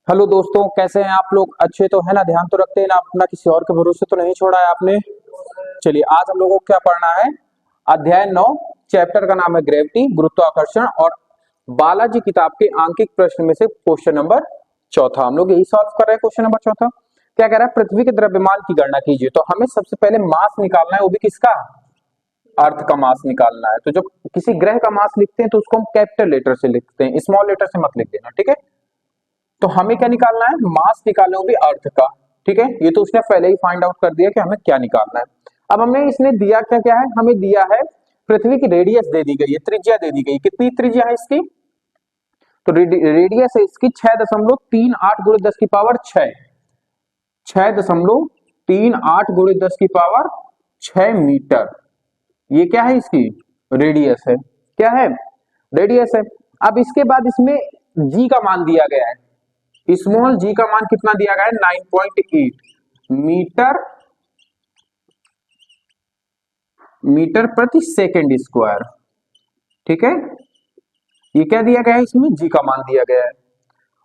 Hello दोस्तों, कैसे हैं आप लोग? अच्छे तो है ना? ध्यान तो रखते हैं ना? अपना किसी और के भरोसे तो नहीं छोड़ा है आपने? चलिए, आज हम लोगों को क्या पढ़ना है? अध्याय 9। चैप्टर का नाम है ग्रेविटी, गुरुत्वाकर्षण। और बालाजी किताब के आंकिक प्रश्न में से क्वेश्चन नंबर चौथा हम लोग यही सॉल्व कर रहे हैं। क्वेश्चन नंबर चौथा क्या कह रहा है? पृथ्वी के द्रव्यमान की गणना कीजिए। तो हमें सबसे पहले मास निकालना है, वो भी किसका? अर्थ का मास निकालना है। तो जब किसी ग्रह का मास लिखते हैं तो उसको हम कैपिटल लेटर से लिखते हैं, स्मॉल लेटर से मत लिख देना, ठीक है? तो हमें क्या निकालना है? मास निकालना, वो भी अर्थ का। ठीक है, ये तो उसने पहले ही फाइंड आउट कर दिया कि हमें क्या निकालना है। अब हमें इसने दिया क्या क्या है? हमें दिया है पृथ्वी की रेडियस दे दी गई है, त्रिज्या दे दी गई। कितनी त्रिज्या है इसकी? तो रेडियस है इसकी 6.38 गुणे 10 की पावर 6। 6.38 गुणे 10 की पावर 6 मीटर। ये क्या है? इसकी रेडियस है। क्या है? रेडियस है। अब इसके बाद इसमें जी का मान दिया गया है। स्मॉल जी का मान कितना दिया गया है? 9.8 मीटर प्रति सेकेंड स्क्वायर। ठीक है, ये क्या दिया गया है? इसमें जी का मान दिया गया है।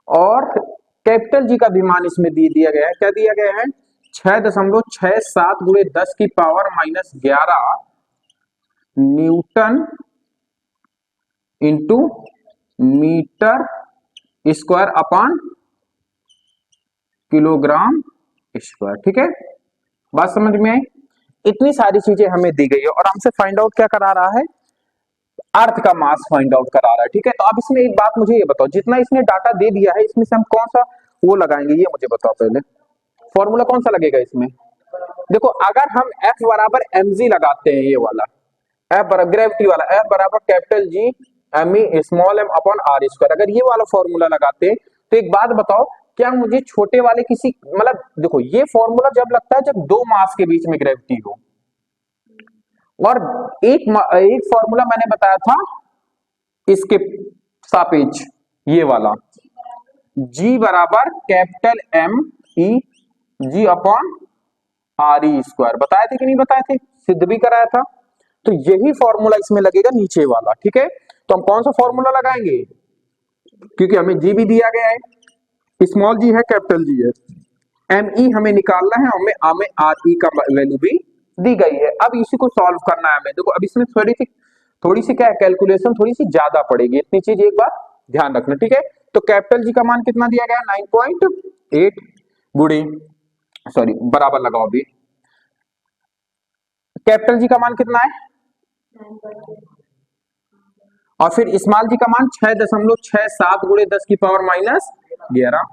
और कैपिटल जी का भी मान इसमें दिया गया है। क्या दिया गया है? 6.67 गुणे 10 की पावर -11 newton into metre square upon kilogram square. ठीक है, बात समझ में आई? इतनी सारी चीजें हमें दी गई है और हमसे फाइंड आउट क्या करा रहा है? अर्थ का मास फाइंड आउट करा रहा है। ठीक है, तो अब इसमें एक बात मुझे ये बताओ, जितना इसने डाटा दे दिया है इसमें से हम कौन सा वो लगाएंगे, ये मुझे बताओ पहले। फॉर्मूला कौन सा लगेगा इसमें? देखो, अगर हम F बराबर mg लगाते हैं, ये वाला F बराबर ग्रेविटी वाला, F बराबर capital G M e small m upon R square, अगर ये वाला फॉर्मूला लगाते हैं तो एक बात बताओ, क्या मुझे छोटे वाले किसी मतलब देखो, ये फॉर्मूला जब लगता है जब दो मास के बीच में ग्रेविटी हो। और एक फॉर्मूला मैंने बताया था इसके सापेक्ष, ये वाला G बराबर कैपिटल एम ई जी अपॉन आर ई स्क्वायर। बताए थे कि नहीं बताए थे? सिद्ध भी कराया था। तो यही फॉर्मूला इसमें लगेगा, नीचे वाला। ठीक है, तो हम कौन सा फॉर्मूला लगाएंगे? क्योंकि हमें जी भी दिया गया है, स्मॉल जी है, कैपिटल जी है, एम ई हमें निकालना है, हमें हमें आर ई का वैल्यू भी दी गई है। अब इसी को सॉल्व करना है हमें। देखो, अब इसमें थोड़ी सी क्या है, कैलकुलेशन थोड़ी सी ज्यादा पड़ेगी। इतनी चीज एक बार ध्यान रखना। ठीक है, तो कैपिटल जी का मान कितना दिया गया है? 9.8 गुणे, सॉरी बराबर लगाओ अभी, कैपिटल जी का मान कितना है? और फिर स्मॉल जी का मान 6.67 गुणे 10 की पावर -11।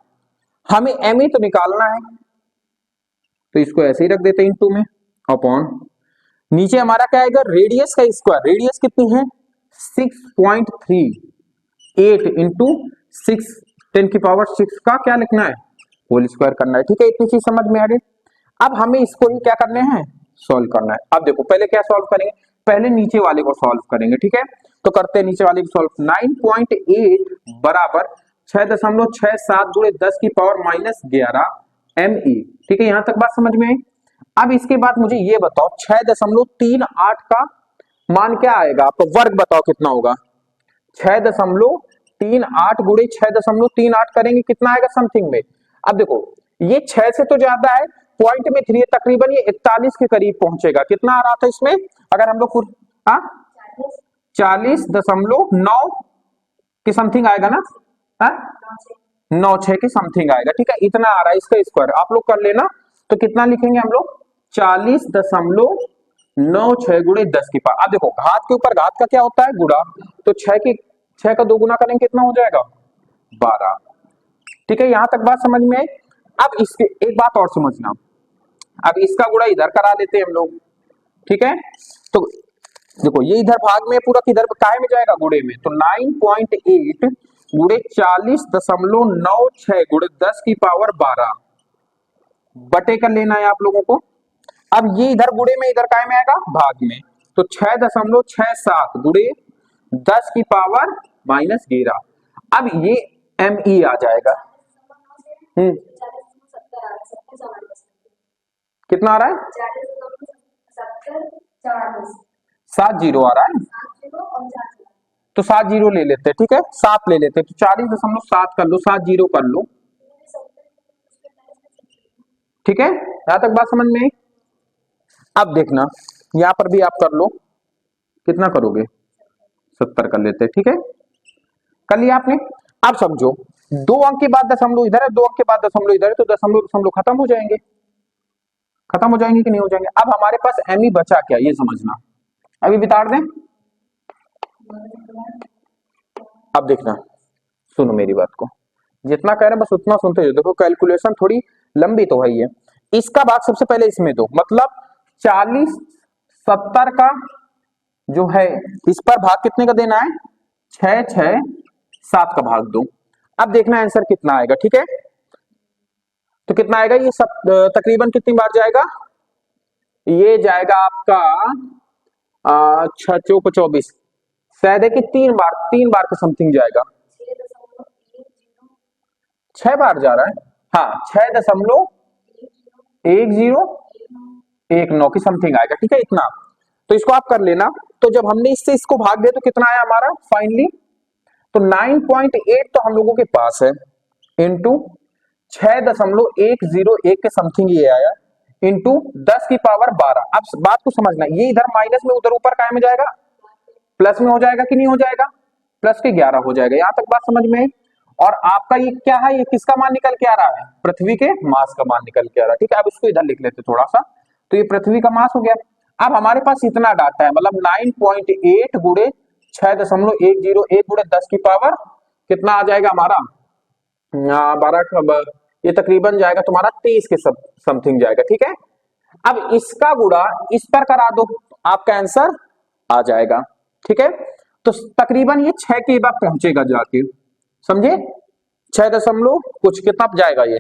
हमें एम ई तो निकालना है, तो इसको ऐसे ही रख देते हैं इंटू में, अपॉन नीचे हमारा क्या आएगा? रेडियस का स्क्वायर। रेडियस कितनी है? 6.38 इंटू 6 10 की पावर 6 का क्या लिखना है? होल स्क्वायर करना है। ठीक है, इतनी चीज समझ में आ गई। अब हमें इसको ही क्या करने हैं? सॉल्व करना है। अब देखो, पहले क्या सॉल्व करेंगे? पहले नीचे वाले को सॉल्व करेंगे। ठीक है, तो करते हैं नीचे वाले को सॉल्व। 9.8 बराबर 6.67 गुणे 10 की पावर -11 एम ई। ठीक है, यहां तक बात समझ में आई? अब इसके बाद मुझे ये बताओ, 6.38 का मान क्या आएगा? आपको वर्ग बताओ कितना होगा? 6.38 गुणे 6.38 करेंगे, कितना आएगा समथिंग में? अब देखो, ये 6 से तो ज्यादा है, पॉइंट में 3 है, तकरीबन ये 41 के करीब पहुंचेगा। कितना आ रहा था इसमें? अगर हम लोग 40.9 के समथिंग आएगा ना? 9.6 के समथिंग आएगा। ठीक है, इतना आ रहा है इसका स्क्वायर। आप लोग कर लेना। तो कितना लिखेंगे हम लोग? 40.96 गुणे 10 की पावर। अब देखो, घात के ऊपर घात का क्या होता है? गुणा। तो 6 का 2 गुना करेंगे, कितना हो जाएगा? 12। ठीक है, यहां तक बात समझ में आई? अब इसके एक बात और समझना, अब इसका गुणा इधर करा लेते हैं हम लोग। ठीक है, तो देखो, ये इधर भाग में पूरा किधर काहे में जाएगा? गुणे में। तो 9.8 गुणे 40.96 गुणे 10 की पावर 12 बटे कर लेना है आप लोगों को। अब ये इधर गुणे में, इधर काय में आएगा? भाग में। तो 6.67 गुणे 10 की पावर -11। अब ये एम ई आ जाएगा। कितना आ रहा है? 7 जीरो आ रहा है, तो 7 जीरो ले लेते हैं। ठीक है, 7 ले लेते हैं, तो 40.7 कर लो, 7 जीरो कर लो, ठीक है, यहां तक बात समझ में आई। अब देखना यहां पर भी आप कर लो, कितना करोगे, 70 कर लेते, ठीक है, कर लिया आपने। अब समझो 2 अंक के बाद दशमलव इधर है, 2 अंक के बाद दशमलव इधर है, तो दशमलव दशमलव खत्म हो जाएंगे, खत्म हो जाएंगे कि नहीं हो जाएंगे। अब हमारे पास एम ही बचा क्या, ये समझना, अभी बिताड़ दें। अब देखना, सुनो मेरी बात को, जितना कह रहे हैं बस उतना सुनते जाओ। देखो कैलकुलेशन थोड़ी लंबी तो है ही है। इसका भाग सबसे पहले इसमें दो, मतलब 40 70 का जो है इस पर भाग कितने का देना है, 6 6 7 का भाग दो। अब देखना आंसर कितना आएगा, ठीक है, तो कितना आएगा ये सब तकरीबन कितनी बार जाएगा, ये जाएगा आपका 6 चौक 24, शायद है कि 3 बार के समथिंग जाएगा, 6 बार जा रहा है, हाँ 6.1019 की समथिंग आएगा, ठीक है इतना। तो इसको आप कर लेना। तो जब हमने इससे इसको भाग दिया तो कितना आया हमारा फाइनली, तो 9.8 तो हम लोगों के पास है, इंटू 6.101 के समथिंग ये आया, इंटू 10 की पावर 12। अब बात को समझना, ये इधर माइनस में उधर ऊपर काय में जाएगा, प्लस में हो जाएगा कि नहीं हो जाएगा, प्लस के 11 हो जाएगा। यहां तक बात समझ में आई। और आपका ये क्या है, ये किसका मान निकल के आ रहा है, पृथ्वी के मास का मान निकल के आ रहा है, ठीक है। अब इसको इधर लिख लेते थोड़ा सा, तो ये पृथ्वी का मास हो गया। अब हमारे पास इतना डाटा है, मतलब 9.8 गुणे 6.101 गुणे 10 की पावर कितना आ जाएगा हमारा, 12, ये तकरीबन जाएगा तुम्हारा 23 के समथिंग जाएगा, ठीक है। अब इसका गुणा इस पर करा दो, आपका आंसर आ जाएगा, ठीक है। तो तकरीबन ये 6 के बाद पहुंचेगा जाके, समझे, 6 दशमलव कुछ कितना जाएगा ये,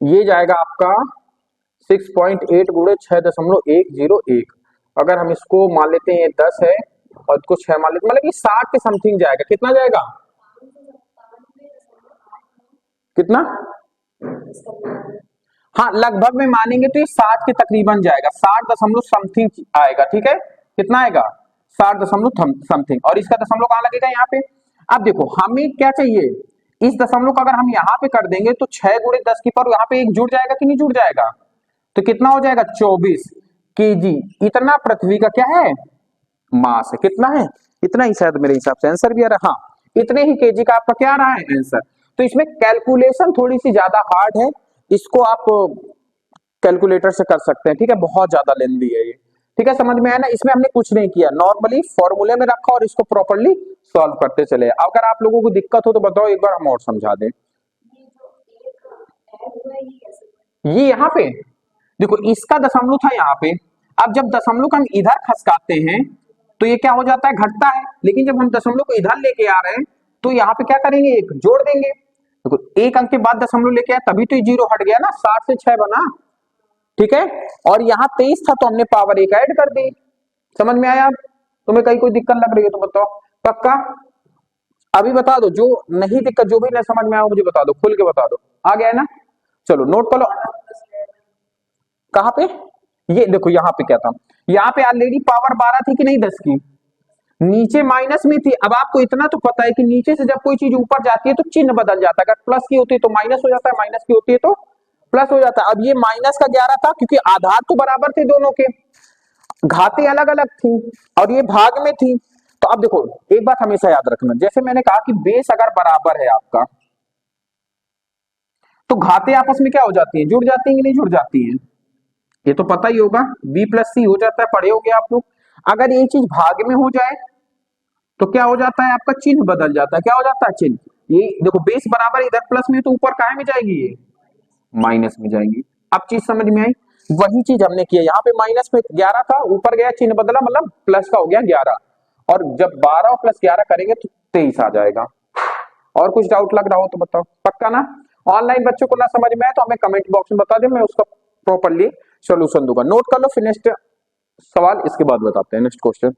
ये जाएगा आपका 6.8 गुणे 6.101। अगर हम इसको मान लेते हैं ये 10 है और इसको 6 मान लेते, मतलब ये 60 के समथिंग जाएगा, कितना जाएगा, कितना, हाँ लगभग में मानेंगे तो ये 60 के तकरीबन जाएगा, 60 दशमलव समथिंग आएगा, ठीक है, कितना आएगा 60 दशमलव समथिंग। और इसका दशमलव कहां लगेगा, यहाँ पे। अब देखो हमें क्या चाहिए, इस दशमलव का अगर हम यहाँ पे कर देंगे तो 6 गुणे 10 की पावर यहाँ पे एक जुड़ जाएगा कि नहीं जुड़ जाएगा, तो कितना हो जाएगा 24 केजी। इतना पृथ्वी का क्या है, मास है, कितना है, इतना ही शायद मेरे हिसाब से आंसर भी आ रहा है, हाँ इतने ही केजी का आपका क्या आ रहा है आंसर। तो इसमें कैलकुलेशन थोड़ी सी ज्यादा हार्ड है, इसको आप कैलकुलेटर से कर सकते हैं, ठीक है, बहुत ज्यादा लेंथी है ये, ठीक है, समझ में आया ना। इसमें हमने कुछ नहीं किया, नॉर्मली फॉर्मूले में रखा और इसको प्रॉपर्ली सॉल्व करते चले। अगर आप लोगों को दिक्कत हो तो बताओ, एक बार हम और समझा दें। ये यहाँ पे देखो इसका दशमलव था यहाँ पे, अब जब दशमलव को हम इधर खसकाते हैं तो ये क्या हो जाता है, घटता है, लेकिन जब हम दशमलव को इधर लेके आ रहे हैं तो यहाँ पे क्या करेंगे, एक जोड़ देंगे। देखो 1 अंक के बाद दशमलव लेके आए तभी तो ये 0 हट गया ना, 60 से 6 बना, ठीक है। और यहाँ 23 था तो हमने पावर 1 ऐड कर दी, समझ में आया। तुम्हें कहीं कोई दिक्कत लग रही है तो बताओ, पक्का अभी बता दो, जो नहीं दिक्कत, जो भी नहीं समझ में आया मुझे बता दो, खुल के बता दो, आ गया है ना। चलो नोट कर लो, कहां पे, ये देखो यहाँ पे क्या था, यहाँ पे ऑलरेडी पावर 12 थी कि नहीं 10 की, नीचे माइनस में थी। अब आपको इतना तो पता है कि नीचे से जब कोई चीज ऊपर जाती है तो चिन्ह बदल जाता है, अगर प्लस की होती है तो माइनस हो जाता है, माइनस की होती है तो प्लस हो जाता है। अब ये माइनस का 11 था क्योंकि आधार तो बराबर थे दोनों के, घातें अलग अलग थी और ये भाग में थी। तो अब देखो एक बात हमेशा याद रखना, जैसे मैंने कहा कि बेस अगर बराबर है आपका तो घातें आपस में क्या हो जाती हैं, जुड़ जाती हैं कि नहीं जुड़ जाती हैं, ये तो पता ही होगा, b प्लस सी हो जाता है, पढ़े होगे आप लोग। अगर ये चीज भाग में हो जाए तो क्या हो जाता है, आपका चिन्ह बदल जाता है, क्या हो जाता है चिन्ह, ये देखो बेस बराबर इधर प्लस में तो ऊपर काहे में जाएगी, ये माइनस में जाएगी। अब चीज समझ में आई, वही चीज हमने किया, यहाँ पे माइनस में 11 था, ऊपर गया चिन्ह बदला, मतलब प्लस का हो गया 11, और जब 12 और प्लस 11 करेंगे तो 23 आ जाएगा। और कुछ डाउट लग रहा हो तो बताओ, पक्का ना। ऑनलाइन बच्चों को ना समझ में आए तो हमें कमेंट बॉक्स में बता दें, मैं उसका प्रॉपर्ली सॉल्यूशन दूंगा। नोट कर लो, फिर नेक्स्ट सवाल इसके बाद बताते हैं, नेक्स्ट क्वेश्चन।